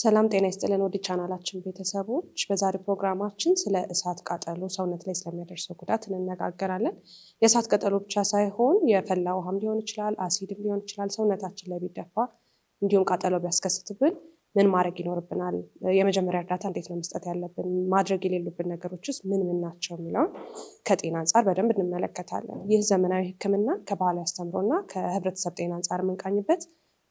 ሰላም ጤና ይስጥልን ወደ ቻናላችን ቤተሰቦች፣ በዛሬ ፕሮግራማችን ስለ እሳት ቃጠሎ ሰውነት ላይ ስለሚያደርሰው ጉዳት እንነጋገራለን። የእሳት ቃጠሎ ብቻ ሳይሆን የፈላ ውሃም ሊሆን ይችላል፣ አሲድም ሊሆን ይችላል። ሰውነታችን ላይ ቢደፋ እንዲሁም ቃጠሎ ቢያስከስትብን ምን ማድረግ ይኖርብናል? የመጀመሪያ እርዳታ እንዴት ነው መስጠት ያለብን? ማድረግ የሌሉብን ነገሮችስ ምን ናቸው የሚለውን ከጤና አንጻር በደንብ እንመለከታለን። ይህ ዘመናዊ ሕክምና ከባህላዊ አስተምሮና ከህብረተሰብ ጤና አንጻር የምንቃኝበት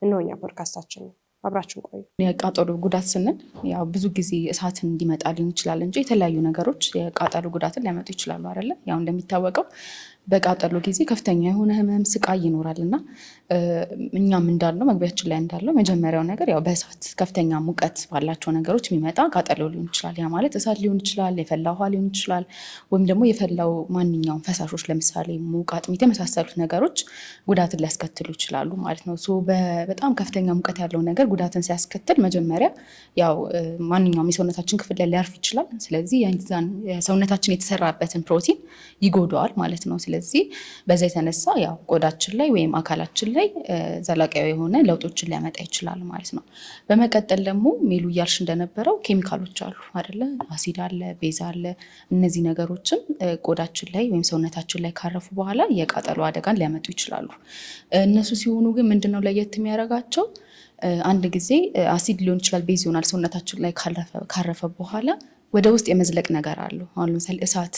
እነሆኛ ፖድካስታችን ነው። አብራችን ቆዩ። የቃጠሎ ጉዳት ስንል ያው ብዙ ጊዜ እሳትን እንዲመጣልን ይችላል እንጂ የተለያዩ ነገሮች የቃጠሎ ጉዳትን ሊያመጡ ይችላሉ አይደለ? ያው እንደሚታወቀው በቃጠሎ ጊዜ ከፍተኛ የሆነ ህመም፣ ስቃይ ይኖራልና እኛም እንዳልነው መግቢያችን ላይ እንዳለው መጀመሪያው ነገር ያው በእሳት ከፍተኛ ሙቀት ባላቸው ነገሮች የሚመጣ ቃጠሎ ሊሆን ይችላል። ያ ማለት እሳት ሊሆን ይችላል፣ የፈላ ውሃ ሊሆን ይችላል፣ ወይም ደግሞ የፈላው ማንኛውም ፈሳሾች ለምሳሌ ሙቅ፣ አጥሚት የመሳሰሉት ነገሮች ጉዳትን ሊያስከትሉ ይችላሉ ማለት ነው። በጣም ከፍተኛ ሙቀት ያለው ነገር ጉዳትን ሲያስከትል መጀመሪያ ያው ማንኛውም የሰውነታችን ክፍል ላይ ሊያርፍ ይችላል። ስለዚህ ሰውነታችን የተሰራበትን ፕሮቲን ይጎዳዋል ማለት ነው። ስለዚህ በዛ የተነሳ ያው ቆዳችን ላይ ወይም አካላችን ላይ ዘላቂያዊ የሆነ ለውጦችን ሊያመጣ ይችላል ማለት ነው። በመቀጠል ደግሞ ሜሉ እያልሽ እንደነበረው ኬሚካሎች አሉ አይደለ? አሲድ አለ፣ ቤዛ አለ። እነዚህ ነገሮችም ቆዳችን ላይ ወይም ሰውነታችን ላይ ካረፉ በኋላ የቃጠሎ አደጋን ሊያመጡ ይችላሉ። እነሱ ሲሆኑ ግን ምንድነው ለየት የሚያደርጋቸው? አንድ ጊዜ አሲድ ሊሆን ይችላል፣ ቤዝ ይሆናል። ሰውነታችን ላይ ካረፈ በኋላ ወደ ውስጥ የመዝለቅ ነገር አለው። አሁን ለምሳሌ እሳት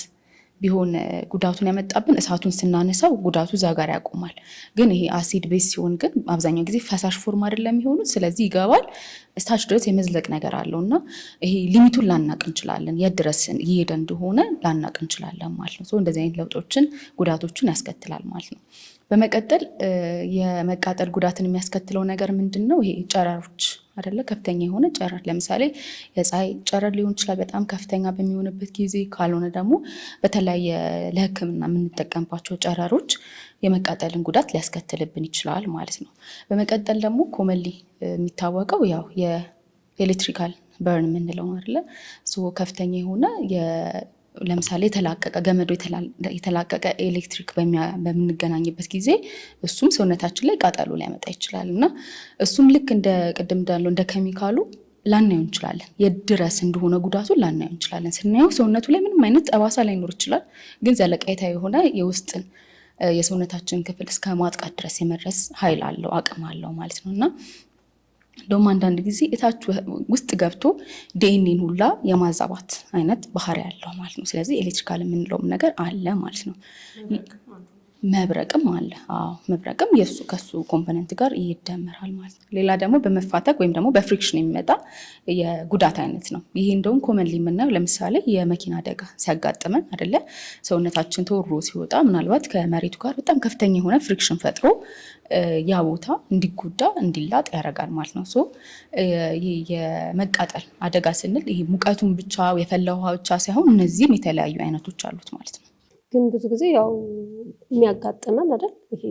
ቢሆን ጉዳቱን ያመጣብን እሳቱን ስናነሳው ጉዳቱ እዛ ጋር ያቆማል። ግን ይሄ አሲድ ቤዝ ሲሆን ግን አብዛኛው ጊዜ ፈሳሽ ፎርም አይደለም የሚሆኑት። ስለዚህ ይገባል እስታች ድረስ የመዝለቅ ነገር አለው እና ይሄ ሊሚቱን ላናቅ እንችላለን፣ የት ድረስ እየሄደ እንደሆነ ላናቅ እንችላለን ማለት ነው። እንደዚህ አይነት ለውጦችን ጉዳቶችን ያስከትላል ማለት ነው። በመቀጠል የመቃጠል ጉዳትን የሚያስከትለው ነገር ምንድን ነው? ይሄ ጨረሮች አይደለ? ከፍተኛ የሆነ ጨረር ለምሳሌ የፀሐይ ጨረር ሊሆን ይችላል በጣም ከፍተኛ በሚሆንበት ጊዜ፣ ካልሆነ ደግሞ በተለያየ ለሕክምና የምንጠቀምባቸው ጨረሮች የመቃጠልን ጉዳት ሊያስከትልብን ይችላል ማለት ነው። በመቀጠል ደግሞ ኮመንሊ የሚታወቀው ያው የኤሌክትሪካል በርን የምንለው አይደለ? ከፍተኛ የሆነ ለምሳሌ የተላቀቀ ገመዶ የተላቀቀ ኤሌክትሪክ በምንገናኝበት ጊዜ እሱም ሰውነታችን ላይ ቃጠሎ ሊያመጣ ይችላል እና እሱም ልክ እንደ ቅድም እንዳለው እንደ ኬሚካሉ ላናየው እንችላለን። የድረስ እንደሆነ ጉዳቱን ላናየው እንችላለን። ስናየው ሰውነቱ ላይ ምንም አይነት ጠባሳ ላይኖር ይችላል፣ ግን ዘለቀታዊ የሆነ የውስጥን የሰውነታችን ክፍል እስከ ማጥቃት ድረስ የመድረስ ኃይል አለው፣ አቅም አለው ማለት ነው እና እንደውም አንዳንድ ጊዜ እታች ውስጥ ገብቶ ዲኤንኤን ሁላ የማዛባት አይነት ባህሪ ያለው ማለት ነው። ስለዚህ ኤሌክትሪካል የምንለውም ነገር አለ ማለት ነው። መብረቅም አለ። መብረቅም ከሱ ኮምፖነንት ጋር ይደመራል ማለት ነው። ሌላ ደግሞ በመፋተግ ወይም ደግሞ በፍሪክሽን የሚመጣ የጉዳት አይነት ነው። ይሄ እንደውም ኮመንሊ የምናየው ለምሳሌ የመኪና አደጋ ሲያጋጥመን አይደለ? ሰውነታችን ተወሮ ሲወጣ ምናልባት ከመሬቱ ጋር በጣም ከፍተኛ የሆነ ፍሪክሽን ፈጥሮ ያ ቦታ እንዲጎዳ እንዲላጥ ያደርጋል ማለት ነው። ይሄ የመቃጠል አደጋ ስንል ይሄ ሙቀቱን ብቻ የፈላ ውሃ ብቻ ሳይሆን እነዚህም የተለያዩ አይነቶች አሉት ማለት ነው። ግን ብዙ ጊዜ ያው የሚያጋጥመን አይደል? ይሄ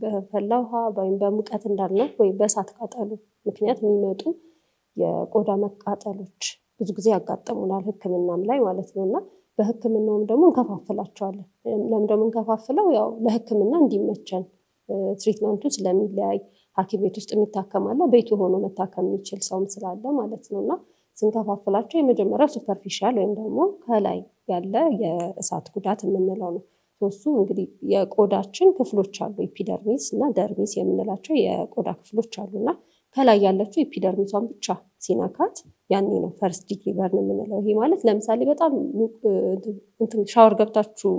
በፈላ ውሃ ወይም በሙቀት እንዳልነው ወይም በእሳት ቃጠሎ ምክንያት የሚመጡ የቆዳ መቃጠሎች ብዙ ጊዜ ያጋጥሙናል፣ ሕክምናም ላይ ማለት ነው። እና በሕክምናውም ደግሞ እንከፋፍላቸዋለን። ለምን ደግሞ እንከፋፍለው? ያው ለሕክምና እንዲመቸን ትሪትመንቱ ስለሚለያይ ሐኪም ቤት ውስጥ የሚታከማለ ቤቱ ሆኖ መታከም የሚችል ሰውም ስላለ ማለት ነው። እና ስንከፋፍላቸው የመጀመሪያው ሱፐርፊሻል ወይም ደግሞ ከላይ ያለ የእሳት ጉዳት የምንለው ነው። እሱ እንግዲህ የቆዳችን ክፍሎች አሉ፣ ኤፒደርሚስ እና ደርሚስ የምንላቸው የቆዳ ክፍሎች አሉ። እና ከላይ ያለችው ኤፒደርሚሷን ብቻ ሲነካት ያኔ ነው ፈርስት ዲግሪ በርን የምንለው። ይሄ ማለት ለምሳሌ በጣም ሻወር ገብታችሁ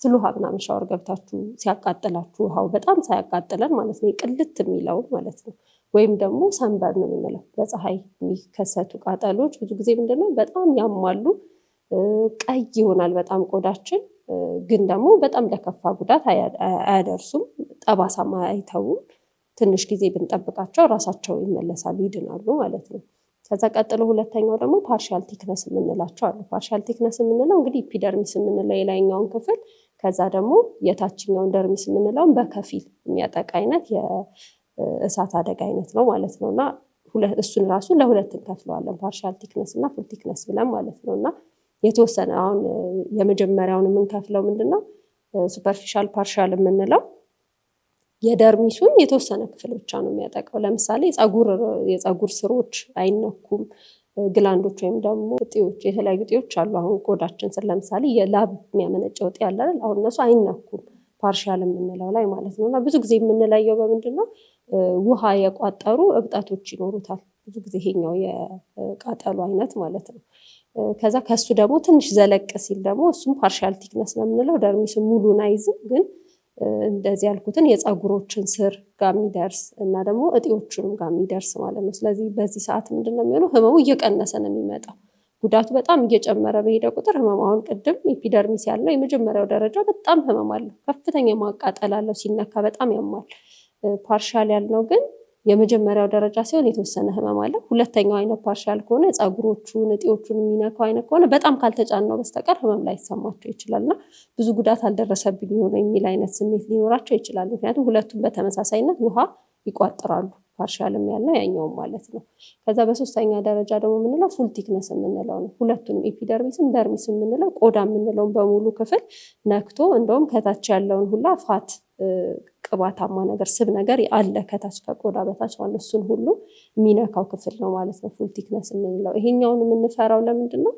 ስለ ውሃ ምናምን ሻወር ገብታችሁ ሲያቃጥላችሁ ውሃው በጣም ሳያቃጥለን ማለት ነው ቅልት የሚለው ማለት ነው። ወይም ደግሞ ሰንበርን የምንለው በፀሐይ የሚከሰቱ ቃጠሎች ብዙ ጊዜ ምንድነው በጣም ያማሉ፣ ቀይ ይሆናል በጣም ቆዳችን፣ ግን ደግሞ በጣም ለከፋ ጉዳት አያደርሱም፣ ጠባሳም አይተውም። ትንሽ ጊዜ ብንጠብቃቸው ራሳቸው ይመለሳሉ፣ ይድናሉ ማለት ነው። ከዛ ቀጥሎ ሁለተኛው ደግሞ ፓርሻል ቲክነስ የምንላቸው አሉ። ፓርሻል ቲክነስ የምንለው እንግዲህ ኢፒደርሚስ የምንለው የላይኛውን ክፍል፣ ከዛ ደግሞ የታችኛውን ደርሚስ የምንለውን በከፊል የሚያጠቃ አይነት የእሳት አደጋ አይነት ነው ማለት ነው። እና እሱን ራሱ ለሁለት እንከፍለዋለን፣ ፓርሻል ቲክነስ እና ፉል ቲክነስ ብለን ማለት ነው። እና የተወሰነ አሁን የመጀመሪያውን የምንከፍለው ምንድነው ሱፐርፊሻል ፓርሻል የምንለው የደርሚሱን የተወሰነ ክፍል ብቻ ነው የሚያጠቃው። ለምሳሌ የፀጉር ስሮች አይነኩም። ግላንዶች ወይም ደግሞ እጢዎች፣ የተለያዩ እጢዎች አሉ። አሁን ቆዳችን ስር ለምሳሌ የላብ የሚያመነጨው እጢ አለ አይደል? አሁን እነሱ አይነኩም ፓርሻል የምንለው ላይ ማለት ነው። እና ብዙ ጊዜ የምንለየው በምንድን ነው? ውሃ የቋጠሩ እብጠቶች ይኖሩታል ብዙ ጊዜ ይሄኛው የቃጠሎ አይነት ማለት ነው። ከዛ ከሱ ደግሞ ትንሽ ዘለቅ ሲል ደግሞ እሱም ፓርሻል ቲክነስ ነው የምንለው። ደርሚስን ሙሉን አይዝም፣ ግን እንደዚህ ያልኩትን የፀጉሮችን ስር ጋር የሚደርስ እና ደግሞ እጢዎቹንም ጋር የሚደርስ ማለት ነው። ስለዚህ በዚህ ሰዓት ምንድን ነው የሚሆነው? ህመሙ እየቀነሰ ነው የሚመጣው። ጉዳቱ በጣም እየጨመረ በሄደ ቁጥር ህመሙ፣ አሁን ቅድም ኤፒደርሚስ ያልነው የመጀመሪያው ደረጃ በጣም ህመም አለው፣ ከፍተኛ ማቃጠል አለው፣ ሲነካ በጣም ያማል። ፓርሻል ያልነው ግን የመጀመሪያው ደረጃ ሲሆን የተወሰነ ህመም አለው። ሁለተኛው አይነት ፓርሻል ከሆነ ፀጉሮቹን እጢዎቹን የሚነካው አይነት ከሆነ በጣም ካልተጫነው በስተቀር ህመም ላይሰማቸው ይችላል እና ብዙ ጉዳት አልደረሰብኝ ሆነ የሚል አይነት ስሜት ሊኖራቸው ይችላል። ምክንያቱም ሁለቱም በተመሳሳይነት ውሃ ይቋጥራሉ፣ ፓርሻልም ያልነው ያኛውም ማለት ነው። ከዛ በሶስተኛ ደረጃ ደግሞ የምንለው ፉል ቲክነስ የምንለው ነው። ሁለቱንም ኤፒደርሚስም ደርሚስ የምንለው ቆዳ የምንለውን በሙሉ ክፍል ነክቶ እንደውም ከታች ያለውን ሁላ ፋት ቅባታማ ነገር ስብ ነገር አለ ከታች ከቆዳ በታች ማለት እሱን ሁሉ የሚነካው ክፍል ነው ማለት ነው ፉል ቲክነስ የምንለው። ይሄኛውን የምንፈራው ለምንድን ነው?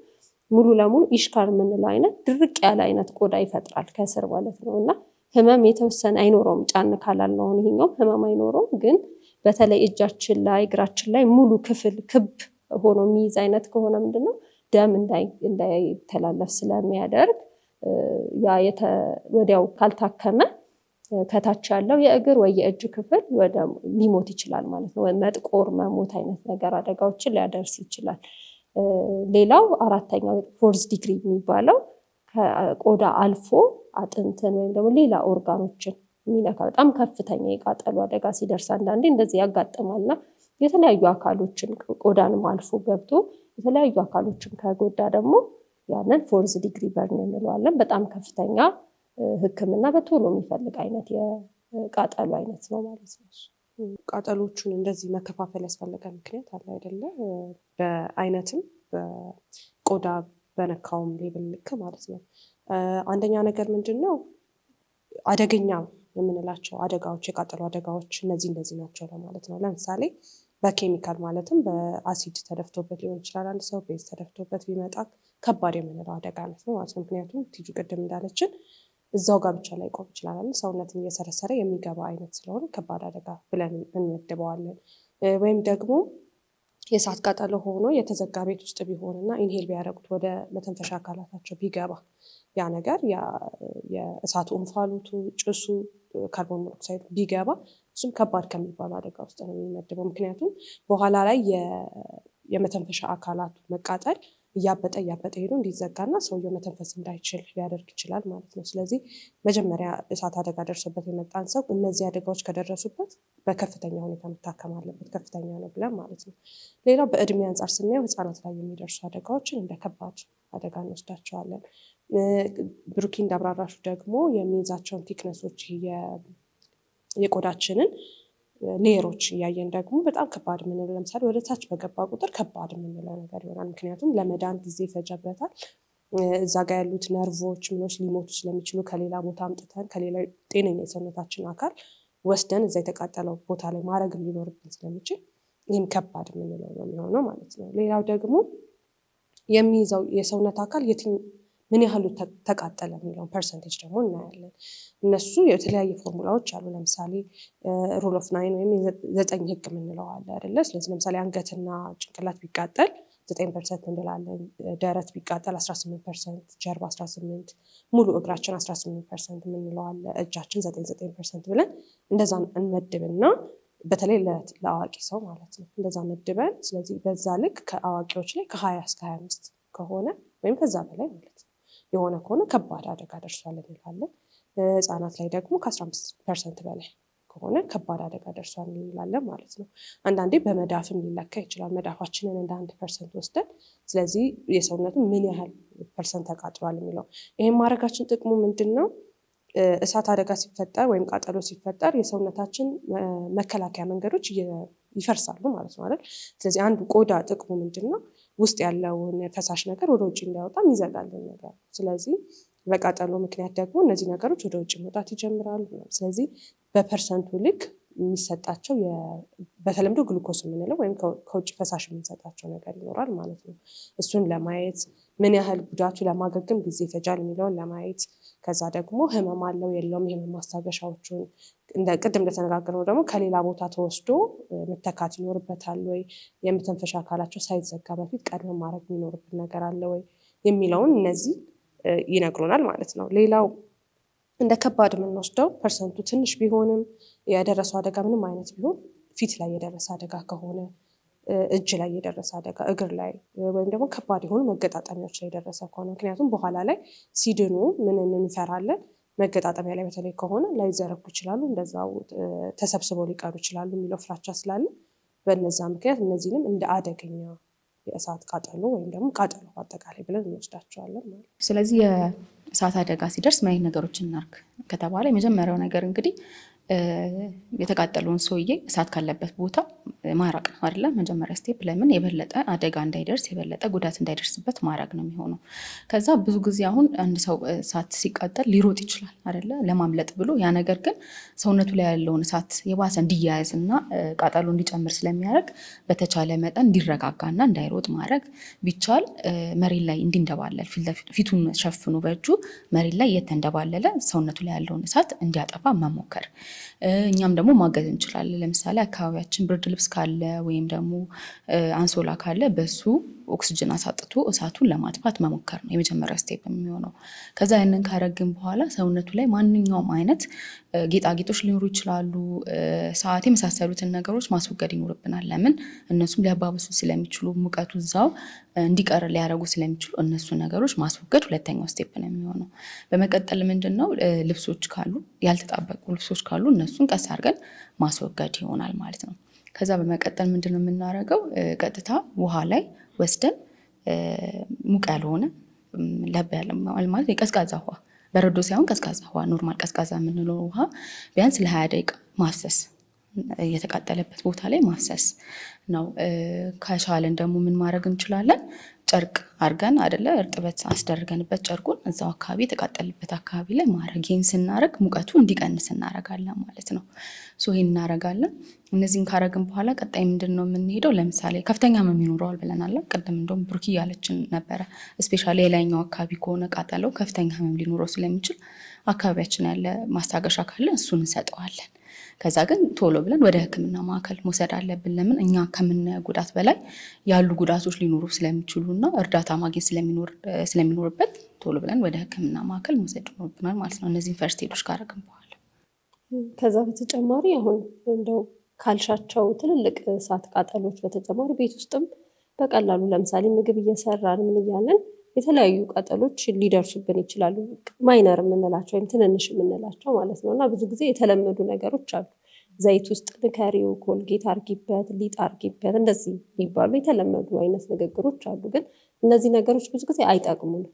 ሙሉ ለሙሉ ኢሽካር የምንለው አይነት ድርቅ ያለ አይነት ቆዳ ይፈጥራል ከስር ማለት ነው። እና ህመም የተወሰነ አይኖረውም፣ ጫን ካላልነው ይሄኛውም ህመም አይኖረውም። ግን በተለይ እጃችን ላይ እግራችን ላይ ሙሉ ክፍል ክብ ሆኖ የሚይዝ አይነት ከሆነ ምንድነው ደም እንዳይተላለፍ ስለሚያደርግ ያ ወዲያው ካልታከመ ከታች ያለው የእግር ወይ የእጅ ክፍል ሊሞት ይችላል ማለት ነው። መጥቆር፣ መሞት አይነት ነገር አደጋዎችን ሊያደርስ ይችላል። ሌላው አራተኛው ፎርዝ ዲግሪ የሚባለው ከቆዳ አልፎ አጥንትን ወይም ደግሞ ሌላ ኦርጋኖችን የሚነካ በጣም ከፍተኛ የቃጠሎ አደጋ ሲደርስ አንዳንዴ እንደዚህ ያጋጥማልና የተለያዩ አካሎችን ቆዳንም አልፎ ገብቶ የተለያዩ አካሎችን ከጎዳ ደግሞ ያንን ፎርዝ ዲግሪ በርን እንለዋለን። በጣም ከፍተኛ ሕክምና በቶሎ የሚፈልግ አይነት የቃጠሎ አይነት ነው ማለት ነው። ቃጠሎቹን እንደዚህ መከፋፈል ያስፈለገ ምክንያት አለ አይደለ? በአይነትም በቆዳ በነካውም ሌብል ልክ ማለት ነው። አንደኛ ነገር ምንድን ነው አደገኛ የምንላቸው አደጋዎች፣ የቃጠሎ አደጋዎች እነዚህ ናቸው ለማለት ነው። ለምሳሌ በኬሚካል ማለትም በአሲድ ተደፍቶበት ሊሆን ይችላል። አንድ ሰው ቤዝ ተደፍቶበት ቢመጣ ከባድ የምንለው አደጋ አይነት ነው ማለት ነው። ምክንያቱም ቲጁ ቅድም እንዳለችን እዛው ጋር ብቻ ላይ ቆም ይችላል፣ ሰውነትን እየሰረሰረ የሚገባ አይነት ስለሆነ ከባድ አደጋ ብለን እንመድበዋለን። ወይም ደግሞ የእሳት ቃጠሎ ሆኖ የተዘጋ ቤት ውስጥ ቢሆንና ኢንሄል ቢያደርጉት ወደ መተንፈሻ አካላታቸው ቢገባ ያ ነገር የእሳቱ እንፋሎቱ፣ ጭሱ፣ ካርቦን ሞኖክሳይድ ቢገባ እሱም ከባድ ከሚባሉ አደጋ ውስጥ ነው የሚመድበው። ምክንያቱም በኋላ ላይ የመተንፈሻ አካላቱ መቃጠል እያበጠ ሄዶ እንዲዘጋና ሰውየው መተንፈስ እንዳይችል ሊያደርግ ይችላል ማለት ነው። ስለዚህ መጀመሪያ እሳት አደጋ ደርሶበት የመጣን ሰው እነዚህ አደጋዎች ከደረሱበት በከፍተኛ ሁኔታ መታከም አለበት፣ ከፍተኛ ነው ብለን ማለት ነው። ሌላው በእድሜ አንጻር ስናየው ህፃናት ላይ የሚደርሱ አደጋዎችን እንደ ከባድ አደጋ እንወስዳቸዋለን። ብሩኪ እንዳብራራሹ ደግሞ የሚይዛቸውን ቲክነሶች የቆዳችንን ሌየሮች እያየን ደግሞ በጣም ከባድ የምንለው ለምሳሌ ወደ ታች በገባ ቁጥር ከባድ የምንለው ነገር ይሆናል። ምክንያቱም ለመዳን ጊዜ ይፈጀበታል። እዛ ጋር ያሉት ነርቮች ምኖች ሊሞቱ ስለሚችሉ ከሌላ ቦታ አምጥተን ከሌላ ጤነኛ የሰውነታችን አካል ወስደን እዛ የተቃጠለው ቦታ ላይ ማድረግ ሊኖርብን ስለሚችል ይህም ከባድ የምንለው ነው የሚሆነው ማለት ነው። ሌላው ደግሞ የሚይዘው የሰውነት አካል ምን ያህሉ ተቃጠለ የሚለውን ፐርሰንቴጅ ደግሞ እናያለን። እነሱ የተለያየ ፎርሙላዎች አሉ። ለምሳሌ ሩል ኦፍ 9 ወይም 9 ህግ የምንለው አለ አይደለ? ስለዚህ ለምሳሌ አንገትና ጭንቅላት ቢቃጠል 9% እንላለን፣ ደረት ቢቃጠል 18%፣ ጀርባ 18%፣ ሙሉ እግራችን 18% የምንለው አለ፣ እጃችን 9% ብለን እንደዛ እንመድብና በተለይ ለአዋቂ ሰው ማለት ነው እንደዛ መድበን፣ ስለዚህ በዛ ልክ ከአዋቂዎች ላይ ከ20 እስከ 25 ከሆነ ወይም ከዛ በላይ ማለት ነው የሆነ ከሆነ ከባድ አደጋ ደርሷል እንላለን። ህፃናት ላይ ደግሞ ከ15% በላይ ከሆነ ከባድ አደጋ ደርሷል እንላለን ማለት ነው። አንዳንዴ በመዳፍም ሊለካ ይችላል። መዳፋችንን እንደ 1% ወስደን ስለዚህ የሰውነቱ ምን ያህል ፐርሰንት ተቃጥሏል የሚለው ይህም ማድረጋችን ጥቅሙ ምንድን ነው? እሳት አደጋ ሲፈጠር ወይም ቃጠሎ ሲፈጠር የሰውነታችን መከላከያ መንገዶች ይፈርሳሉ ማለት ነው አይደል? ስለዚህ አንዱ ቆዳ ጥቅሙ ምንድን ነው? ውስጥ ያለውን ፈሳሽ ነገር ወደ ውጭ እንዳይወጣም ይዘጋልን ነገር። ስለዚህ በቃጠሎ ምክንያት ደግሞ እነዚህ ነገሮች ወደ ውጭ መውጣት ይጀምራሉ። ስለዚህ በፐርሰንቱ ልክ የሚሰጣቸው በተለምዶ ግሉኮስ የምንለው ወይም ከውጭ ፈሳሽ የምንሰጣቸው ነገር ይኖራል ማለት ነው። እሱን ለማየት ምን ያህል ጉዳቱ ለማገገም ጊዜ ይፈጃል የሚለውን ለማየት ከዛ ደግሞ ህመም አለው የለውም የህመም ማስታገሻዎቹን ቅድም እንደተነጋገርነው ደግሞ ከሌላ ቦታ ተወስዶ መተካት ይኖርበታል ወይ፣ የመተንፈሻ አካላቸው ሳይዘጋ በፊት ቀድመን ማድረግ የሚኖርብን ነገር አለ ወይ የሚለውን እነዚህ ይነግሩናል ማለት ነው። ሌላው እንደ ከባድ የምንወስደው ፐርሰንቱ ትንሽ ቢሆንም የደረሰው አደጋ ምንም አይነት ቢሆን ፊት ላይ የደረሰ አደጋ ከሆነ፣ እጅ ላይ የደረሰ አደጋ፣ እግር ላይ ወይም ደግሞ ከባድ የሆኑ መገጣጠሚያዎች ላይ የደረሰ ከሆነ ምክንያቱም በኋላ ላይ ሲድኑ ምን እንፈራለን መገጣጠሚያ ላይ በተለይ ከሆነ ላይዘረጉ ይችላሉ፣ እንደዛው ተሰብስበው ሊቀሩ ይችላሉ የሚለው ፍራቻ ስላለ በነዛ ምክንያት እነዚህንም እንደ አደገኛ የእሳት ቃጠሎ ወይም ደግሞ ቃጠሎ አጠቃላይ ብለን እንወስዳቸዋለን ማለት ነው። ስለዚህ የእሳት አደጋ ሲደርስ ምን አይነት ነገሮችን እናድርግ ከተባለ የመጀመሪያው ነገር እንግዲህ የተቃጠለውን ሰውዬ እሳት ካለበት ቦታ ማራቅ ነው አይደለ? መጀመሪያ ስቴፕ ለምን የበለጠ አደጋ እንዳይደርስ የበለጠ ጉዳት እንዳይደርስበት ማድረግ ነው የሚሆነው። ከዛ ብዙ ጊዜ አሁን አንድ ሰው እሳት ሲቃጠል ሊሮጥ ይችላል አይደለ? ለማምለጥ ብሎ ያ ነገር ግን ሰውነቱ ላይ ያለውን እሳት የባሰ እንዲያያዝ እና ቃጠሎ እንዲጨምር ስለሚያደርግ በተቻለ መጠን እንዲረጋጋና እንዳይሮጥ ማድረግ ቢቻል መሬት ላይ እንዲንደባለል ፊቱን ሸፍኖ በእጁ መሬት ላይ እየተንደባለለ ሰውነቱ ላይ ያለውን እሳት እንዲያጠፋ መሞከር። እኛም ደግሞ ማገዝ እንችላለን። ለምሳሌ አካባቢያችን ብርድ ልብስ ካለ ወይም ደግሞ አንሶላ ካለ በሱ ኦክስጅን አሳጥቶ እሳቱን ለማጥፋት መሞከር ነው የመጀመሪያው ስቴፕ የሚሆነው። ከዛ ያንን ካረግን በኋላ ሰውነቱ ላይ ማንኛውም አይነት ጌጣጌጦች ሊኖሩ ይችላሉ፣ ሰዓት የመሳሰሉትን ነገሮች ማስወገድ ይኖርብናል። ለምን እነሱም ሊያባብሱ ስለሚችሉ ሙቀቱ እዛው እንዲቀር ሊያደርጉ ስለሚችሉ እነሱ ነገሮች ማስወገድ ሁለተኛው ስቴፕ ነው የሚሆነው። በመቀጠል ምንድነው ልብሶች ካሉ ያልተጣበቁ ልብሶች ካሉ እነሱን ቀስ አድርገን ማስወገድ ይሆናል ማለት ነው። ከዛ በመቀጠል ምንድነው የምናደርገው ቀጥታ ውሃ ላይ ወስደን ሙቅ ያልሆነ ለብ ያለ ማለት የቀዝቃዛ ውሃ በረዶ ሳይሆን ቀዝቃዛ ውሃ ኖርማል ቀዝቃዛ የምንለው ውሃ ቢያንስ ለ20 ደቂቃ ማፍሰስ የተቃጠለበት ቦታ ላይ ማፍሰስ ነው። ከቻለን ደግሞ ምን ማድረግ እንችላለን? ጨርቅ አድርገን አይደለ እርጥበት አስደርገንበት ጨርቁን እዛው አካባቢ የተቃጠለበት አካባቢ ላይ ማድረግ። ይህን ስናደርግ ሙቀቱ እንዲቀንስ እናደርጋለን ማለት ነው። ይህን እናደርጋለን። እነዚህን ካረግን በኋላ ቀጣይ ምንድን ነው የምንሄደው? ለምሳሌ ከፍተኛ ህመም ይኖረዋል ብለናል። ቅድም እንደውም ብሩክ እያለችን ነበረ። እስፔሻሊ የላይኛው አካባቢ ከሆነ ቃጠለው ከፍተኛ ህመም ሊኖረው ስለሚችል አካባቢያችን ያለ ማስታገሻ ካለ እሱን እንሰጠዋለን። ከዛ ግን ቶሎ ብለን ወደ ሕክምና ማዕከል መውሰድ አለብን። ለምን እኛ ከምናየው ጉዳት በላይ ያሉ ጉዳቶች ሊኖሩ ስለሚችሉ እና እርዳታ ማግኘት ስለሚኖርበት ቶሎ ብለን ወደ ሕክምና ማዕከል መውሰድ ይኖርብናል ማለት ነው። እነዚህን ፈርስት ኤዶች ካረግን በኋላ ከዛ በተጨማሪ አሁን እንደው ካልሻቸው ትልልቅ እሳት ቃጠሎች በተጨማሪ ቤት ውስጥም በቀላሉ ለምሳሌ ምግብ እየሰራን ምን እያለን የተለያዩ ቃጠሎች ሊደርሱብን ይችላሉ። ማይነር የምንላቸው ወይም ትንንሽ የምንላቸው ማለት ነው። እና ብዙ ጊዜ የተለመዱ ነገሮች አሉ። ዘይት ውስጥ ንከሪው፣ ኮልጌት አርጊበት፣ ሊጥ አርጊበት፣ እንደዚህ የሚባሉ የተለመዱ አይነት ንግግሮች አሉ። ግን እነዚህ ነገሮች ብዙ ጊዜ አይጠቅሙንም።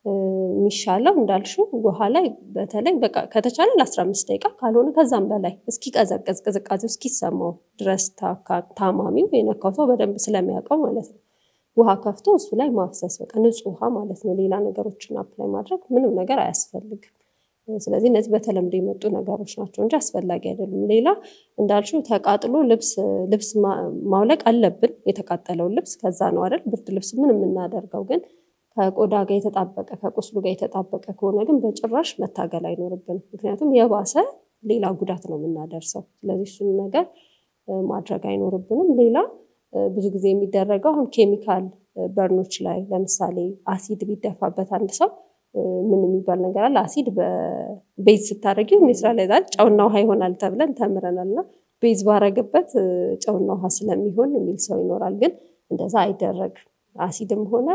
የሚሻለው እንዳልሽው ውሃ ላይ በተለይ በቃ ከተቻለ ለ15 ደቂቃ ካልሆነ ከዛም በላይ እስኪቀዘቅዝ ቅዝቃዜው እስኪሰማው ድረስ ታማሚው የነካው ሰው በደንብ ስለሚያውቀው ማለት ነው ውሃ ከፍቶ እሱ ላይ ማፍሰስ፣ በቃ ንጹህ ውሃ ማለት ነው። ሌላ ነገሮችን አፕላይ ማድረግ ምንም ነገር አያስፈልግም። ስለዚህ እነዚህ በተለምዶ የመጡ ነገሮች ናቸው እንጂ አስፈላጊ አይደሉም። ሌላ እንዳልሽው ተቃጥሎ ልብስ ማውለቅ አለብን። የተቃጠለውን ልብስ ከዛ ነው አይደል ብርድ ልብስ ምን የምናደርገው። ግን ከቆዳ ጋር የተጣበቀ ከቁስሉ ጋር የተጣበቀ ከሆነ ግን በጭራሽ መታገል አይኖርብንም። ምክንያቱም የባሰ ሌላ ጉዳት ነው የምናደርሰው። ስለዚህ እሱን ነገር ማድረግ አይኖርብንም። ሌላ ብዙ ጊዜ የሚደረገው አሁን ኬሚካል በርኖች ላይ ለምሳሌ አሲድ ቢደፋበት አንድ ሰው ምን የሚባል ነገር አለ። አሲድ በቤዝ ስታደርጊው ኒውትራላይዝ ጨውና ውሃ ይሆናል ተብለን ተምረናል። እና ቤዝ ባረግበት ጨውና ውሃ ስለሚሆን የሚል ሰው ይኖራል። ግን እንደዛ አይደረግም። አሲድም ሆነ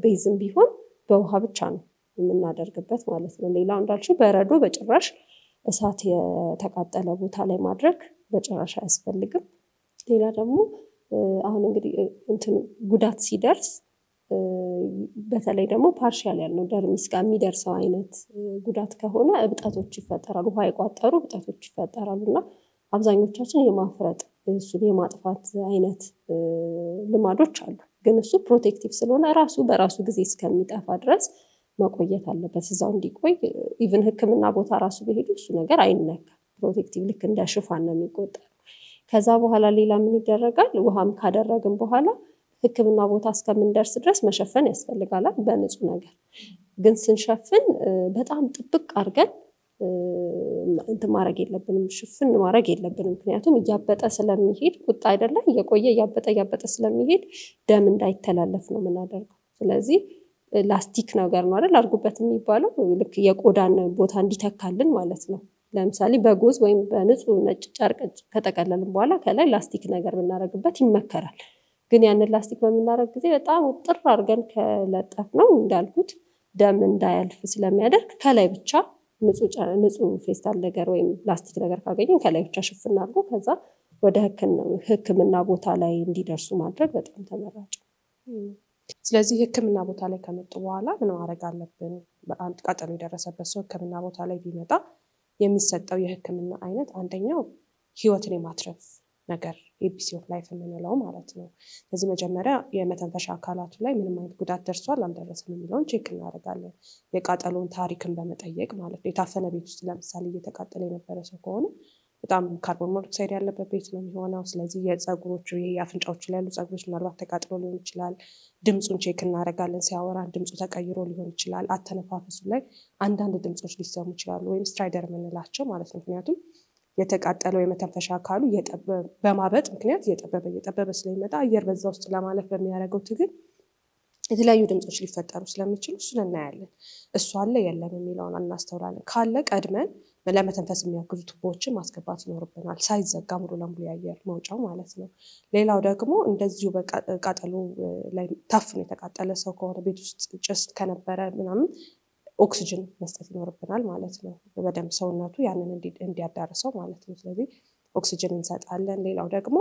ቤዝም ቢሆን በውሃ ብቻ ነው የምናደርግበት ማለት ነው። ሌላው እንዳልሽው በረዶ በጭራሽ እሳት የተቃጠለ ቦታ ላይ ማድረግ በጭራሽ አያስፈልግም። ሌላ ደግሞ አሁን እንግዲህ ጉዳት ሲደርስ በተለይ ደግሞ ፓርሻል ያልነው ደርሚስ ጋር የሚደርሰው አይነት ጉዳት ከሆነ እብጠቶች ይፈጠራሉ፣ ውሃ የቋጠሩ እብጠቶች ይፈጠራሉ። እና አብዛኞቻችን የማፍረጥ እሱን የማጥፋት አይነት ልማዶች አሉ። ግን እሱ ፕሮቴክቲቭ ስለሆነ ራሱ በራሱ ጊዜ እስከሚጠፋ ድረስ መቆየት አለበት፣ እዛው እንዲቆይ። ኢቭን ሕክምና ቦታ ራሱ በሄዱ እሱ ነገር አይነካም። ፕሮቴክቲቭ ልክ እንደ ሽፋን ነው የሚቆጠረው። ከዛ በኋላ ሌላ ምን ይደረጋል? ውሃም ካደረግን በኋላ ሕክምና ቦታ እስከምንደርስ ድረስ መሸፈን ያስፈልጋል በንጹህ ነገር። ግን ስንሸፍን በጣም ጥብቅ አድርገን እንትን ማድረግ የለብንም፣ ሽፍን ማድረግ የለብንም። ምክንያቱም እያበጠ ስለሚሄድ ቁጣ አይደለ እየቆየ እያበጠ ስለሚሄድ ደም እንዳይተላለፍ ነው የምናደርገው። ስለዚህ ላስቲክ ነገር ነው አይደል አድርጉበት የሚባለው፣ ልክ የቆዳን ቦታ እንዲተካልን ማለት ነው። ለምሳሌ በጎዝ ወይም በንጹህ ነጭ ጨርቅ ከጠቀለልን በኋላ ከላይ ላስቲክ ነገር ብናደርግበት ይመከራል። ግን ያንን ላስቲክ በምናደርግ ጊዜ በጣም ውጥር አድርገን ከለጠፍ ነው እንዳልኩት ደም እንዳያልፍ ስለሚያደርግ ከላይ ብቻ ንጹህ ፌስታል ነገር ወይም ፕላስቲክ ነገር ካገኘን ከላይ ብቻ ሽፍን አድርጎ ከዛ ወደ ሕክምና ቦታ ላይ እንዲደርሱ ማድረግ በጣም ተመራጭ። ስለዚህ ሕክምና ቦታ ላይ ከመጡ በኋላ ምን ማድረግ አለብን? በአንድ ቃጠሎ የደረሰበት ሰው ሕክምና ቦታ ላይ ቢመጣ የሚሰጠው የሕክምና አይነት አንደኛው ህይወትን የማትረፍ ነገር ኤቢሲ ኦፍ ላይፍ የምንለው ማለት ነው። ስለዚህ መጀመሪያ የመተንፈሻ አካላቱ ላይ ምንም አይነት ጉዳት ደርሷል አልደረሰም የሚለውን ቼክ እናደርጋለን። የቃጠሎውን ታሪክን በመጠየቅ ማለት ነው። የታፈነ ቤት ውስጥ ለምሳሌ እየተቃጠለ የነበረ ሰው ከሆነ በጣም ካርቦን ሞኖክሳይድ ያለበት ቤት ነው የሚሆነው። ስለዚህ የፀጉሮቹ የአፍንጫዎቹ ላይ ያሉ ፀጉሮች ምናልባት ተቃጥሎ ሊሆን ይችላል። ድምፁን ቼክ እናደርጋለን። ሲያወራን ድምፁ ተቀይሮ ሊሆን ይችላል። አተነፋፈሱ ላይ አንዳንድ ድምፆች ሊሰሙ ይችላሉ፣ ወይም ስትራይደር የምንላቸው ማለት ነው። ምክንያቱም የተቃጠለው የመተንፈሻ አካሉ በማበጥ ምክንያት እየጠበበ ስለሚመጣ አየር በዛ ውስጥ ለማለፍ በሚያደርገው ትግል የተለያዩ ድምፆች ሊፈጠሩ ስለሚችሉ እሱን እናያለን። እሱ አለ የለም የሚለውን እናስተውላለን። ካለ ቀድመን ለመተንፈስ የሚያግዙ ቱቦዎችን ማስገባት ይኖርብናል፣ ሳይዘጋ ሙሉ ለሙሉ የአየር መውጫው ማለት ነው። ሌላው ደግሞ እንደዚሁ በቃጠሎ ላይ ታፍኖ የተቃጠለ ሰው ከሆነ ቤት ውስጥ ጭስ ከነበረ ምናምን ኦክስጅን መስጠት ይኖርብናል ማለት ነው። በደንብ ሰውነቱ ያንን እንዲያዳርሰው ማለት ነው። ስለዚህ ኦክስጅን እንሰጣለን። ሌላው ደግሞ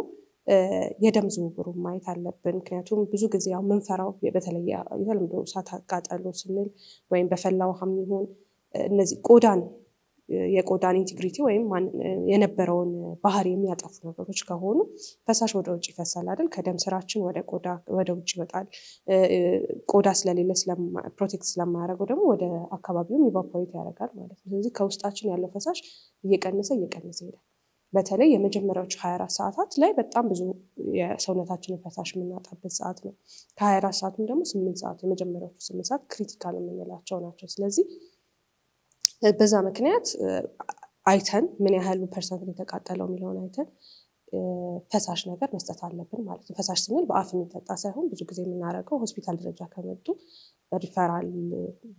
የደም ዝውውሩ ማየት አለብን። ምክንያቱም ብዙ ጊዜ ያው ምንፈራው በተለይ የተለምዶ እሳት አቃጠሎ ስንል ወይም በፈላ ውሃም ይሁን እነዚህ የቆዳን ኢንቴግሪቲ ወይም የነበረውን ባህሪ የሚያጠፉ ነገሮች ከሆኑ ፈሳሽ ወደ ውጭ ይፈሳል አይደል? ከደም ስራችን ወደ ውጭ ይወጣል። ቆዳ ስለሌለ ፕሮቴክት ስለማያደርገው ደግሞ ወደ አካባቢውም ኢቫፖሬት ያደርጋል ማለት ነው። ስለዚህ ከውስጣችን ያለው ፈሳሽ እየቀነሰ ይሄዳል። በተለይ የመጀመሪያዎቹ 24 ሰዓታት ላይ በጣም ብዙ የሰውነታችንን ፈሳሽ የምናጣበት ሰዓት ነው። ከ24 ሰዓቱም ደግሞ 8 ሰዓት የመጀመሪያዎቹ 8 ሰዓት ክሪቲካል የምንላቸው ናቸው። ስለዚህ በዛ ምክንያት አይተን ምን ያህሉ ፐርሰንት የተቃጠለው የሚለውን አይተን ፈሳሽ ነገር መስጠት አለብን ማለት ነው። ፈሳሽ ስንል በአፍ የሚጠጣ ሳይሆን ብዙ ጊዜ የምናደርገው ሆስፒታል ደረጃ ከመጡ ሪፈራል፣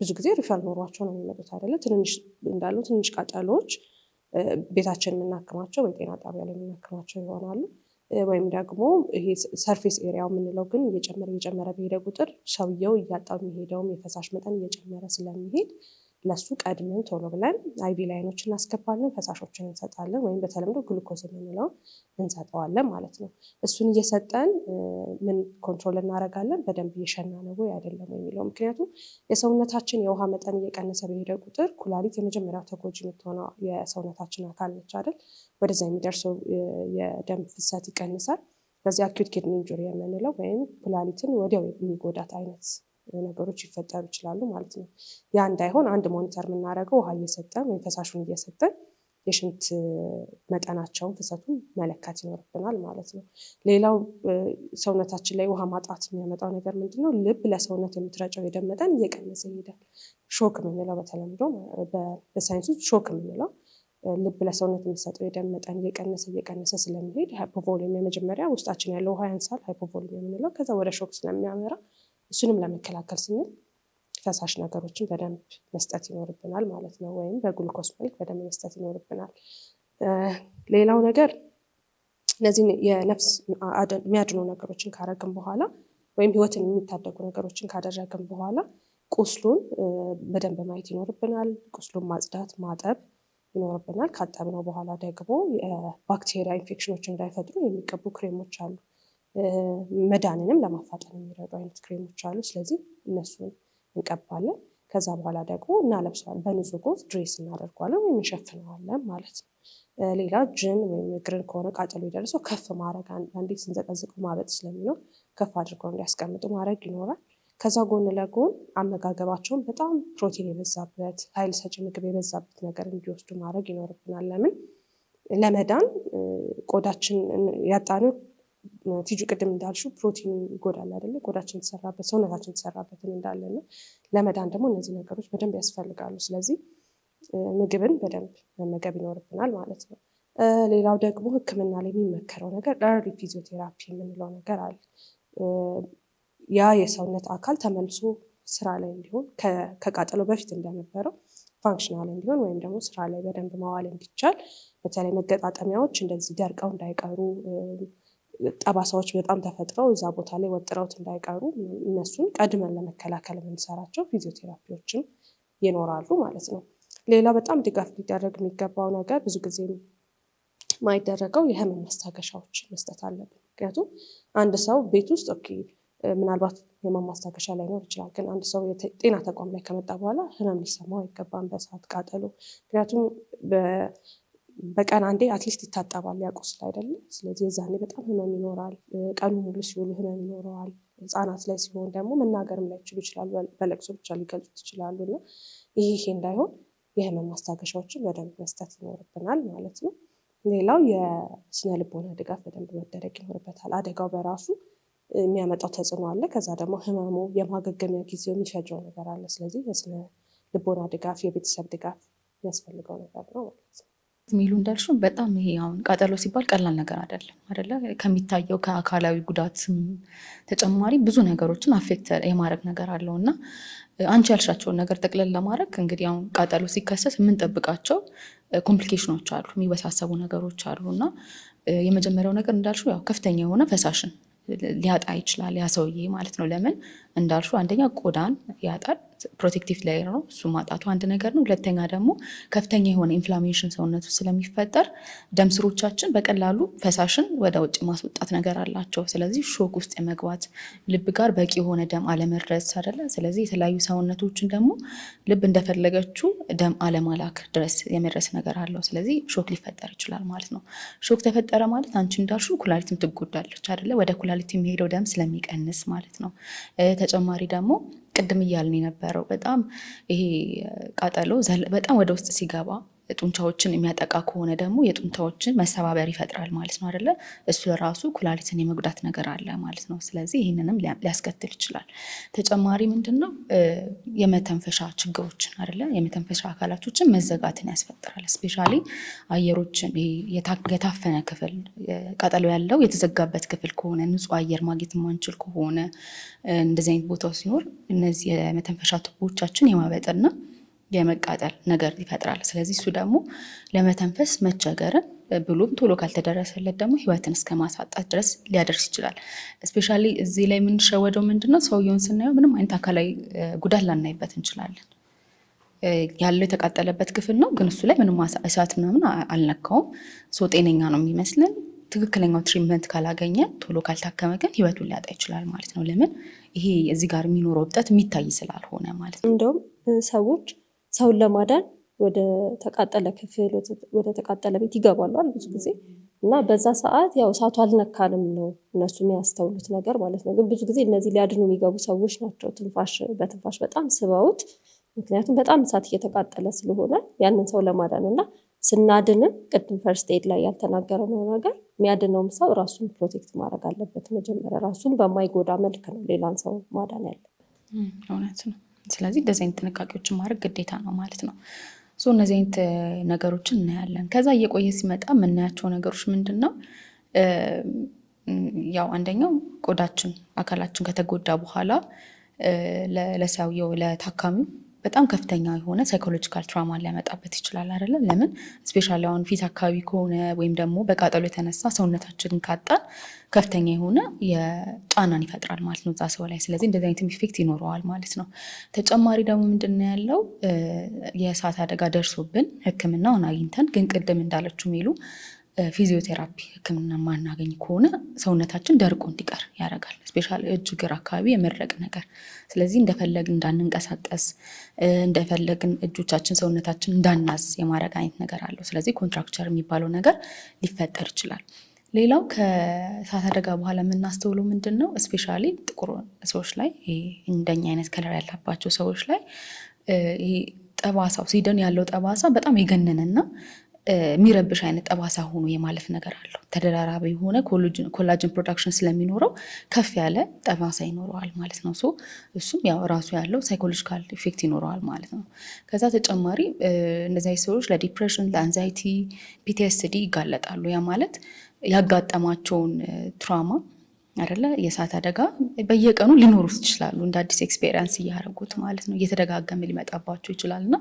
ብዙ ጊዜ ሪፈራል ኖሯቸው ነው የሚመጡት አይደለ? ትንሽ ቃጠሎዎች ቤታችን የምናክማቸው ወይ ጤና ጣቢያ ላይ የምናክማቸው ይሆናሉ። ወይም ደግሞ ይሄ ሰርፌስ ኤሪያው የምንለው ግን እየጨመረ በሄደ ቁጥር ሰውየው እያጣው የሚሄደውም የፈሳሽ መጠን እየጨመረ ስለሚሄድ ለሱ ቀድመን ቶሎ ብለን አይቪ ላይኖች እናስገባለን፣ ፈሳሾችን እንሰጣለን፣ ወይም በተለምዶ ግሉኮዝ የምንለው እንሰጠዋለን ማለት ነው። እሱን እየሰጠን ምን ኮንትሮል እናደርጋለን? በደንብ እየሸና ነው ወይ አይደለም የሚለው። ምክንያቱም የሰውነታችን የውሃ መጠን እየቀነሰ በሄደ ቁጥር ኩላሊት የመጀመሪያው ተጎጂ የምትሆነው የሰውነታችን አካል ነች አይደል? ወደዛ የሚደርሰው የደም ፍሰት ይቀንሳል። በዚህ አኪዩት ኪድኒ ኢንጁሪ የምንለው ወይም ኩላሊትን ወዲያው የሚጎዳት አይነት ነገሮች ይፈጠሩ ይችላሉ ማለት ነው። ያ እንዳይሆን አንድ ሞኒተር የምናደርገው ውሃ እየሰጠን ወይም ፈሳሹን እየሰጠን የሽንት መጠናቸውን ፍሰቱን መለካት ይኖርብናል ማለት ነው። ሌላው ሰውነታችን ላይ ውሃ ማጣት የሚያመጣው ነገር ምንድነው? ልብ ለሰውነት የምትረጨው የደም መጠን እየቀነሰ ይሄዳል። ሾክ የምንለው በተለምዶ በሳይንሱ ሾክ የምንለው ልብ ለሰውነት የሚሰጠው የደም መጠን እየቀነሰ ስለሚሄድ ሃይፖቮሊም የመጀመሪያ ውስጣችን ያለው ውሃ ያንሳል፣ ሃይፖቮሊም የምንለው ከዛ ወደ ሾክ ስለሚያመራ እሱንም ለመከላከል ስንል ፈሳሽ ነገሮችን በደንብ መስጠት ይኖርብናል ማለት ነው። ወይም በግሉኮስ መልክ በደንብ መስጠት ይኖርብናል። ሌላው ነገር እነዚህን የነፍስ የሚያድኑ ነገሮችን ካደረግን በኋላ ወይም ህይወትን የሚታደጉ ነገሮችን ካደረግን በኋላ ቁስሉን በደንብ ማየት ይኖርብናል። ቁስሉን ማጽዳት፣ ማጠብ ይኖርብናል። ካጠብነው በኋላ ደግሞ የባክቴሪያ ኢንፌክሽኖች እንዳይፈጥሩ የሚቀቡ ክሬሞች አሉ። መዳንንም ለማፋጠን የሚረዱ አይነት ክሬሞች አሉ። ስለዚህ እነሱን እንቀባለን። ከዛ በኋላ ደግሞ እናለብሰዋለን። በንጹህ ጎዝ ድሬስ እናደርገዋለን ወይም እንሸፍነዋለን ማለት ነው። ሌላ እጅን ወይም እግርን ከሆነ ቃጠሎ የደረሰው ከፍ ማድረግ፣ አንዴ ስንዘቀዝቀው ማበጥ ስለሚኖር ከፍ አድርገው እንዲያስቀምጡ ማድረግ ይኖራል። ከዛ ጎን ለጎን አመጋገባቸውን በጣም ፕሮቲን የበዛበት ኃይል ሰጪ ምግብ የበዛበት ነገር እንዲወስዱ ማድረግ ይኖርብናል። ለምን? ለመዳን ቆዳችን ያጣነው ቲጁ ቅድም እንዳልሽው ፕሮቲን ይጎዳል አይደለ? ቆዳችን የተሰራበት ሰውነታችን የተሰራበትን እንዳለ ነው። ለመዳን ደግሞ እነዚህ ነገሮች በደንብ ያስፈልጋሉ። ስለዚህ ምግብን በደንብ መመገብ ይኖርብናል ማለት ነው። ሌላው ደግሞ ሕክምና ላይ የሚመከረው ነገር ኤርሊ ፊዚዮቴራፒ የምንለው ነገር አለ። ያ የሰውነት አካል ተመልሶ ስራ ላይ እንዲሆን ከቃጠሎ በፊት እንደነበረው ፋንክሽናል እንዲሆን ወይም ደግሞ ስራ ላይ በደንብ ማዋል እንዲቻል በተለይ መገጣጠሚያዎች እንደዚህ ደርቀው እንዳይቀሩ ጠባሳዎች በጣም ተፈጥረው እዛ ቦታ ላይ ወጥረውት እንዳይቀሩ እነሱን ቀድመን ለመከላከል የምንሰራቸው ፊዚዮቴራፒዎችም ይኖራሉ ማለት ነው። ሌላ በጣም ድጋፍ ሊደረግ የሚገባው ነገር ብዙ ጊዜ ማይደረገው የህመም ማስታገሻዎች መስጠት አለብን። ምክንያቱም አንድ ሰው ቤት ውስጥ ምናልባት የህመም ማስታገሻ ላይኖር ይችላል፣ ግን አንድ ሰው ጤና ተቋም ላይ ከመጣ በኋላ ህመም ሊሰማው አይገባም በሰዓት ቃጠሎ። ምክንያቱም በቀን አንዴ አትሊስት ይታጠባል ያቆስል አይደለም። ስለዚህ የዛኔ በጣም ህመም ይኖራል። ቀኑ ሙሉ ሲውሉ ህመም ይኖረዋል። ህፃናት ላይ ሲሆን ደግሞ መናገርም ላይችሉ ይችላሉ፣ በለቅሶ ብቻ ሊገልጹት ይችላሉ። እና ይሄ እንዳይሆን የህመም ማስታገሻዎችን በደንብ መስጠት ይኖርብናል ማለት ነው። ሌላው የስነ ልቦና ድጋፍ በደንብ መደረግ ይኖርበታል። አደጋው በራሱ የሚያመጣው ተጽዕኖ አለ። ከዛ ደግሞ ህመሙ የማገገሚያ ጊዜው የሚፈጀው ነገር አለ። ስለዚህ የስነ ልቦና ድጋፍ፣ የቤተሰብ ድጋፍ የሚያስፈልገው ነገር ነው ማለት ነው። ሚሉ እንዳልሹ በጣም ይሄ አሁን ቃጠሎ ሲባል ቀላል ነገር አይደለ? ከሚታየው ከአካላዊ ጉዳት ተጨማሪ ብዙ ነገሮችን አፌክት የማድረግ ነገር አለው እና አንቺ ያልሻቸውን ነገር ጠቅለል ለማድረግ እንግዲህ አሁን ቃጠሎ ሲከሰት የምንጠብቃቸው ኮምፕሊኬሽኖች አሉ፣ የሚወሳሰቡ ነገሮች አሉ እና የመጀመሪያው ነገር እንዳልሹ ያው ከፍተኛ የሆነ ፈሳሽን ሊያጣ ይችላል ያ ሰውዬ ማለት ነው። ለምን እንዳልሹ አንደኛ ቆዳን ያጣል፣ ፕሮቴክቲቭ ላየር ነው እሱ ማጣቱ አንድ ነገር ነው። ሁለተኛ ደግሞ ከፍተኛ የሆነ ኢንፍላሜሽን ሰውነቱ ስለሚፈጠር ደም ስሮቻችን በቀላሉ ፈሳሽን ወደ ውጭ ማስወጣት ነገር አላቸው። ስለዚህ ሾክ ውስጥ የመግባት ልብ ጋር በቂ የሆነ ደም አለመድረስ አይደለ? ስለዚህ የተለያዩ ሰውነቶችን ደግሞ ልብ እንደፈለገችው ደም አለማላክ ድረስ የመድረስ ነገር አለው። ስለዚህ ሾክ ሊፈጠር ይችላል ማለት ነው። ሾክ ተፈጠረ ማለት አንቺ እንዳልሹ ኩላሊትም ትጎዳለች አይደለ? ወደ ኩላሊት የሚሄደው ደም ስለሚቀንስ ማለት ነው። ተጨማሪ ደግሞ ቅድም እያልን የነበረው በጣም ይሄ ቃጠሎ በጣም ወደ ውስጥ ሲገባ ጡንቻዎችን የሚያጠቃ ከሆነ ደግሞ የጡንቻዎችን መሰባበር ይፈጥራል ማለት ነው አይደለ? እሱ ራሱ ኩላሊትን የመጉዳት ነገር አለ ማለት ነው። ስለዚህ ይህንንም ሊያስከትል ይችላል። ተጨማሪ ምንድነው የመተንፈሻ ችግሮችን አይደለ? የመተንፈሻ አካላቶችን መዘጋትን ያስፈጥራል። ስፔሻሊ አየሮችን የታፈነ ክፍል ቃጠሎ ያለው የተዘጋበት ክፍል ከሆነ ንጹህ አየር ማግኘት የማንችል ከሆነ እንደዚህ አይነት ቦታው ሲኖር እነዚህ የመተንፈሻ ቱቦቻችን የማበጥና የመቃጠል ነገር ይፈጥራል። ስለዚህ እሱ ደግሞ ለመተንፈስ መቸገርን ብሎም ቶሎ ካልተደረሰለት ደግሞ ህይወትን እስከ ማሳጣት ድረስ ሊያደርስ ይችላል። እስፔሻሊ እዚህ ላይ የምንሸወደው ምንድነው ሰውየውን ስናየው ምንም አይነት አካላዊ ጉዳት ላናይበት እንችላለን። ያለው የተቃጠለበት ክፍል ነው፣ ግን እሱ ላይ ምንም እሳት ምናምን አልነካውም። ጤነኛ ነው የሚመስለን። ትክክለኛው ትሪትመንት ካላገኘ ቶሎ ካልታከመ ግን ህይወቱን ሊያጣ ይችላል ማለት ነው። ለምን? ይሄ እዚህ ጋር የሚኖረው እብጠት የሚታይ ስላልሆነ ማለት ነው። እንደውም ሰዎች ሰውን ለማዳን ወደ ተቃጠለ ክፍል ወደ ተቃጠለ ቤት ይገባሉ ብዙ ጊዜ እና በዛ ሰዓት ያው እሳቱ አልነካንም ነው እነሱ የሚያስተውሉት ነገር ማለት ነው። ግን ብዙ ጊዜ እነዚህ ሊያድኑ የሚገቡ ሰዎች ናቸው በትንፋሽ በጣም ስበውት፣ ምክንያቱም በጣም እሳት እየተቃጠለ ስለሆነ ያንን ሰው ለማዳን እና ስናድንም ቅድም ፈርስት ኤድ ላይ ያልተናገረው ነገር የሚያድነውም ሰው ራሱን ፕሮቴክት ማድረግ አለበት። መጀመሪያ ራሱን በማይጎዳ መልክ ነው ሌላን ሰው ማዳን ያለ። እውነት ነው። ስለዚህ እንደዚህ አይነት ጥንቃቄዎችን ማድረግ ግዴታ ነው ማለት ነው። እነዚህ አይነት ነገሮችን እናያለን። ከዛ እየቆየ ሲመጣ የምናያቸው ነገሮች ምንድን ነው? ያው አንደኛው ቆዳችን አካላችን ከተጎዳ በኋላ ለሰውየው ለታካሚው በጣም ከፍተኛ የሆነ ሳይኮሎጂካል ትራማ ሊያመጣበት ይችላል አይደለም? ለምን ስፔሻሊ አሁን ፊት አካባቢ ከሆነ ወይም ደግሞ በቃጠሎ የተነሳ ሰውነታችንን ካጣን ከፍተኛ የሆነ የጫናን ይፈጥራል ማለት ነው እዛ ሰው ላይ። ስለዚህ እንደዚህ አይነት ኢፌክት ይኖረዋል ማለት ነው። ተጨማሪ ደግሞ ምንድን ነው ያለው የእሳት አደጋ ደርሶብን ሕክምናውን አግኝተን ግን ቅድም እንዳለችው ሚሉ ፊዚዮቴራፒ ሕክምና ማናገኝ ከሆነ ሰውነታችን ደርቆ እንዲቀር ያደርጋል። ስፔሻሊ እጅ እግር አካባቢ የመድረቅ ነገር። ስለዚህ እንደፈለግን እንዳንንቀሳቀስ እንደፈለግን እጆቻችን ሰውነታችን እንዳናዝ የማድረግ አይነት ነገር አለው። ስለዚህ ኮንትራክቸር የሚባለው ነገር ሊፈጠር ይችላል። ሌላው ከእሳት አደጋ በኋላ የምናስተውለው ምንድን ነው? ስፔሻሊ ጥቁር ሰዎች ላይ እንደኛ አይነት ከለር ያላባቸው ሰዎች ላይ ጠባሳው ሲድን ያለው ጠባሳ በጣም የገነንና የሚረብሽ አይነት ጠባሳ ሆኖ የማለፍ ነገር አለው። ተደራራቢ የሆነ ኮላጅን ፕሮዳክሽን ስለሚኖረው ከፍ ያለ ጠባሳ ይኖረዋል ማለት ነው። እሱም ያው ራሱ ያለው ሳይኮሎጂካል ኢፌክት ይኖረዋል ማለት ነው። ከዛ ተጨማሪ እነዚህ ሰዎች ለዲፕሬሽን፣ ለአንዛይቲ፣ ፒቲኤስዲ ይጋለጣሉ። ያ ማለት ያጋጠማቸውን ትራውማ አይደለ የእሳት አደጋ በየቀኑ ሊኖሩት ይችላሉ። እንደ አዲስ ኤክስፔሪንስ እያደረጉት ማለት ነው። እየተደጋገመ ሊመጣባቸው ይችላል እና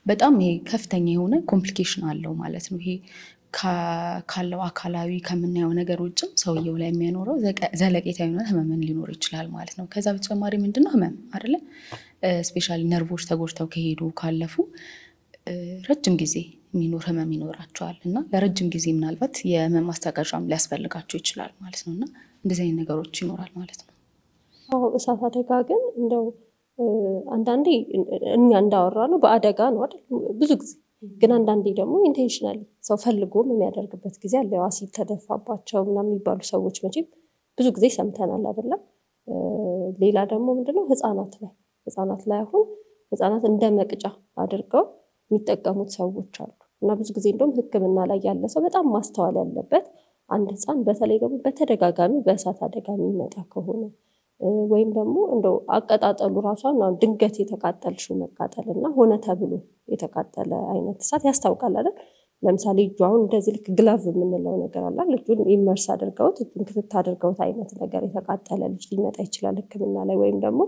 በጣም ይሄ ከፍተኛ የሆነ ኮምፕሊኬሽን አለው ማለት ነው። ይሄ ካለው አካላዊ ከምናየው ነገር ውጭም ሰውየው ላይ የሚያኖረው ዘለቄታዊ የሆነ ህመምን ሊኖር ይችላል ማለት ነው። ከዛ በተጨማሪ ምንድነው ህመም አይደለ ስፔሻሊ ነርቮች ተጎድተው ከሄዱ ካለፉ ረጅም ጊዜ የሚኖር ህመም ይኖራቸዋል እና ለረጅም ጊዜ ምናልባት የህመም ማስታገሻም ሊያስፈልጋቸው ይችላል ማለት ነው። እና እንደዚህ አይነት ነገሮች ይኖራል ማለት ነው። እሳት አደጋ ግን እንደው አንዳንዴ እኛ እንዳወራ ነው በአደጋ ነው አይደል ብዙ ጊዜ ግን አንዳንዴ ደግሞ ኢንቴንሽናሊ ሰው ፈልጎም የሚያደርግበት ጊዜ አለ። አሲድ ተደፋባቸው ምናምን የሚባሉ ሰዎች መቼም ብዙ ጊዜ ሰምተናል አይደለም። ሌላ ደግሞ ምንድነው ህፃናት ላይ አሁን ህፃናት እንደ መቅጫ አድርገው የሚጠቀሙት ሰዎች አሉ እና ብዙ ጊዜ እንደውም ሕክምና ላይ ያለ ሰው በጣም ማስተዋል ያለበት አንድ ህፃን በተለይ ደግሞ በተደጋጋሚ በእሳት አደጋ የሚመጣ ከሆነ ወይም ደግሞ እንደው አቀጣጠሉ ራሷን ድንገት የተቃጠልሽው መቃጠል እና ሆነ ተብሎ የተቃጠለ አይነት እሳት ያስታውቃል አይደል። ለምሳሌ እጁ አሁን እንደዚህ ልክ ግላቭ የምንለው ነገር አለ። እጁን ኢመርስ አድርገውት እጁን ክትት አድርገውት አይነት ነገር የተቃጠለ ልጅ ሊመጣ ይችላል ሕክምና ላይ ወይም ደግሞ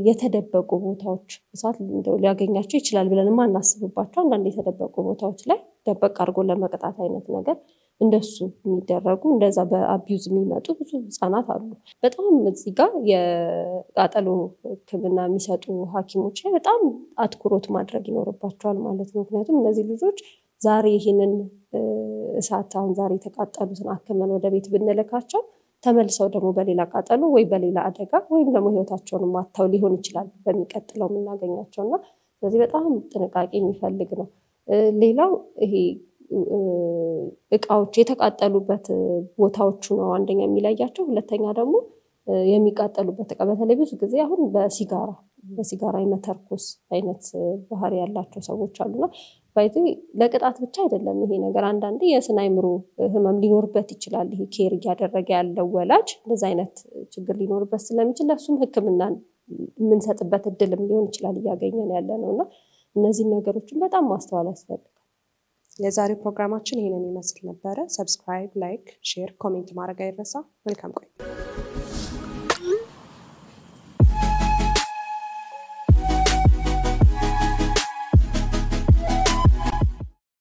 የተደበቁ ቦታዎች እሳት እንደው ሊያገኛቸው ይችላል ብለን የማናስብባቸው አንዳንድ የተደበቁ ቦታዎች ላይ ደበቅ አድርጎ ለመቅጣት አይነት ነገር እንደሱ የሚደረጉ እንደዛ በአቢዩዝ የሚመጡ ብዙ ህፃናት አሉ። በጣም እዚህ ጋር የቃጠሎ ህክምና የሚሰጡ ሐኪሞች ላይ በጣም አትኩሮት ማድረግ ይኖርባቸዋል ማለት ነው። ምክንያቱም እነዚህ ልጆች ዛሬ ይህንን እሳት አሁን ዛሬ የተቃጠሉትን አክመን ወደ ቤት ብንልካቸው ተመልሰው ደግሞ በሌላ ቃጠሎ ወይ በሌላ አደጋ ወይም ደግሞ ህይወታቸውን ማጥተው ሊሆን ይችላል በሚቀጥለው የምናገኛቸው እና ስለዚህ በጣም ጥንቃቄ የሚፈልግ ነው። ሌላው ይሄ እቃዎች የተቃጠሉበት ቦታዎቹ ነው አንደኛ የሚለያቸው። ሁለተኛ ደግሞ የሚቃጠሉበት እቃ በተለይ ብዙ ጊዜ አሁን በሲጋራ የመተርኮስ አይነት ባህሪ ያላቸው ሰዎች አሉና ባይዚ ለቅጣት ብቻ አይደለም ይሄ ነገር አንዳንዴ የስነ አእምሮ ህመም ሊኖርበት ይችላል። ይሄ ኬር እያደረገ ያለው ወላጅ እንደዛ አይነት ችግር ሊኖርበት ስለሚችል ለሱም ህክምና የምንሰጥበት እድልም ሊሆን ይችላል እያገኘን ያለ ነው እና እነዚህ ነገሮችን በጣም ማስተዋል ያስፈልጋል። የዛሬው ፕሮግራማችን ይሄንን ይመስል ነበረ። ሰብስክራይብ፣ ላይክ፣ ሼር፣ ኮሜንት ማድረግ አይረሳ። መልካም ቆይ